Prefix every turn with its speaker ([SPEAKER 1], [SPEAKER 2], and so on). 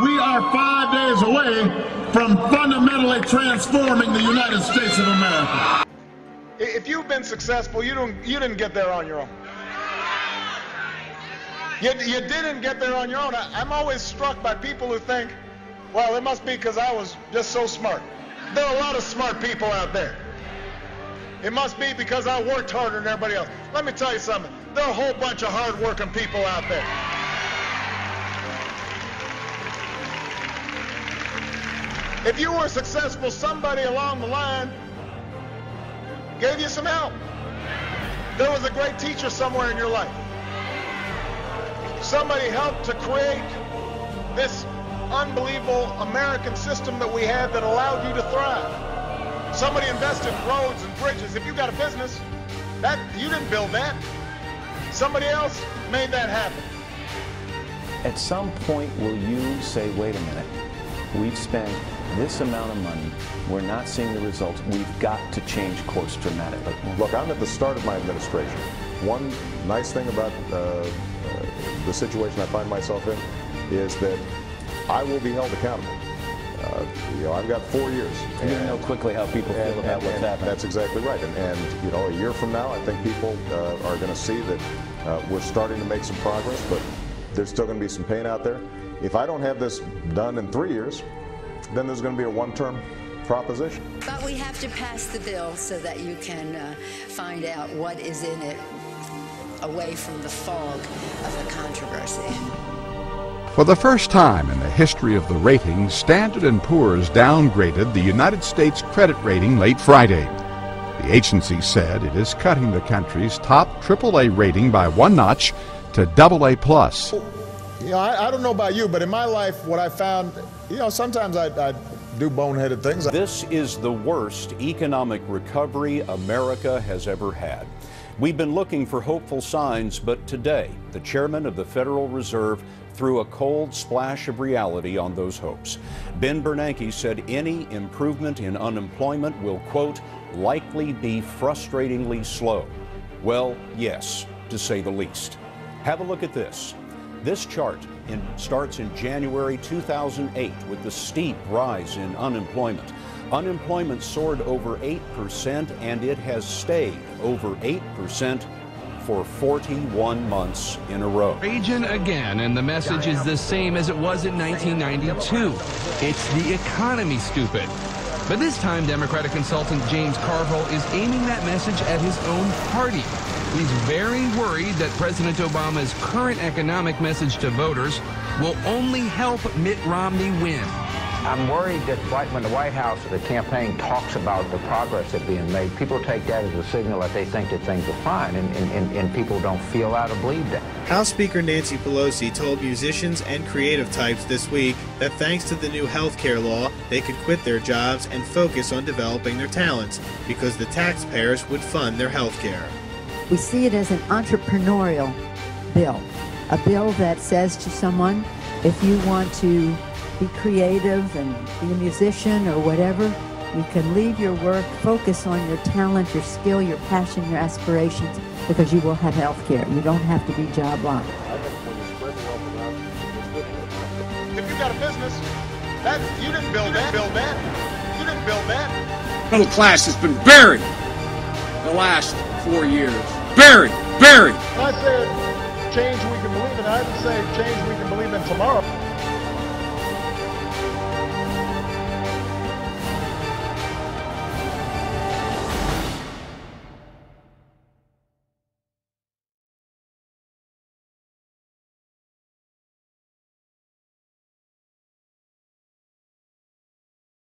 [SPEAKER 1] We are 5 days away from fundamentally transforming the United States of America.
[SPEAKER 2] If you've been successful, you didn't get there on your own. You didn't get there on your own. I'm always struck by people who think, well, it must be because I was just so smart. There are a lot of smart people out there. It must be because I worked harder than everybody else. Let me tell you something. There are a whole bunch of hard-working people out there. If you were successful, somebody along the line gave you some help. There was a great teacher somewhere in your life. Somebody helped to create this unbelievable American system that we had that allowed you to thrive. Somebody invested in roads and bridges. If you got a business, you didn't build that. Somebody else made that happen.
[SPEAKER 3] At some point, will you say, wait a minute, we've spent this amount of money, we're not seeing the results, we've got to change course dramatically?
[SPEAKER 4] Look, I'm at the start of my administration. One nice thing about the situation I find myself in is that I will be held accountable. I've got 4 years.
[SPEAKER 3] You're going to know quickly how people feel about what's happening.
[SPEAKER 4] That's exactly right. And a year from now, I think people are going to see that we're starting to make some progress, but there's still going to be some pain out there. If I don't have this done in 3 years, then there's going to be a one-term proposition.
[SPEAKER 5] But we have to pass the bill so that you can find out what is in it away from the fog of the controversy.
[SPEAKER 6] For the first time in the history of the ratings, Standard & Poor's downgraded the United States credit rating late Friday. The agency said it is cutting the country's top AAA rating by one notch to AA+.
[SPEAKER 2] I don't know about you, but in my life, what I found, sometimes I do boneheaded things.
[SPEAKER 7] This is the worst economic recovery America has ever had. We've been looking for hopeful signs, but today, the chairman of the Federal Reserve threw a cold splash of reality on those hopes. Ben Bernanke said any improvement in unemployment will, quote, likely be frustratingly slow. Well, yes, to say the least. Have a look at this. This chart starts in January 2008 with the steep rise in unemployment. Unemployment soared over 8%, and it has stayed over 8% for 41 months in a row.
[SPEAKER 8] Reagan again, and the message is the same as it was in 1992. It's the economy, stupid. But this time, Democratic consultant James Carville is aiming that message at his own party. He's very worried that President Obama's current economic message to voters will only help Mitt Romney win.
[SPEAKER 9] I'm worried that right when the White House or the campaign talks about the progress that's being made, people take that as a signal that they think that things are fine, and people don't feel out or believe that.
[SPEAKER 10] House Speaker Nancy Pelosi told musicians and creative types this week that thanks to the new health care law, they could quit their jobs and focus on developing their talents because the taxpayers would fund their health care.
[SPEAKER 11] We see it as an entrepreneurial bill, a bill that says to someone, if you want to be creative and be a musician or whatever, you can leave your work, focus on your talent, your skill, your passion, your aspirations, because you will have health care. You don't have to be job locked.
[SPEAKER 2] If you got a business, you didn't build that. You didn't build that.
[SPEAKER 12] Middle class has been buried the last 4 years. Buried.
[SPEAKER 2] I said change we can believe in. I didn't say change we can believe in tomorrow.